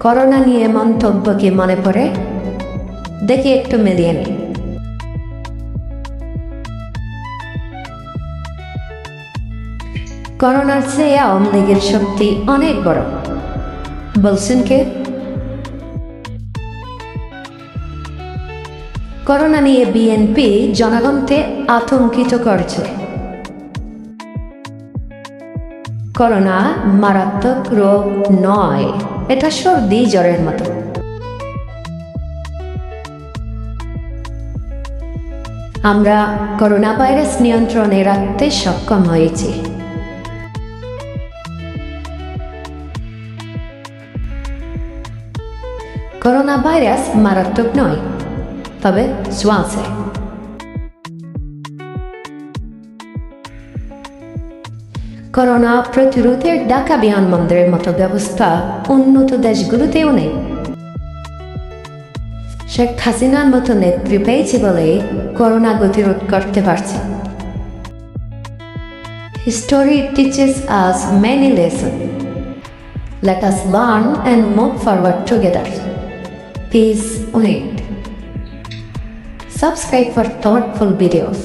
Corona নিয়ে মন্তব্য কি মনে পড়ে? দেখি একটু মিলিয়ে নিই। করোনার চেয়ে আওয়ামী লীগের শক্তি অনেক বড় বলছেন কে? করোনা নিয়ে বিএনপি জনগণকে আতঙ্কিত করছে। করোনা মারাত্মক রোগ নয়, এটা সর্দি জ্বরের মতো। আমরা করোনা ভাইরাস নিয়ন্ত্রণে রাখতে সক্ষম হয়েছি। করোনা ভাইরাস মারাত্মক নয়, তবে ছোঁয়াচে। করোনা প্রতিরোধের ঢাকা বিমানবন্দরের মতো ব্যবস্থা উন্নত দেশগুলোতেও নেই। শেখ হাসিনার মতো নেত্রী পেয়েছে বলে করোনা প্রতিরোধ করতে পারছে। History teaches us many lessons. Let us learn and move forward together. Peace on it. Subscribe for thoughtful videos.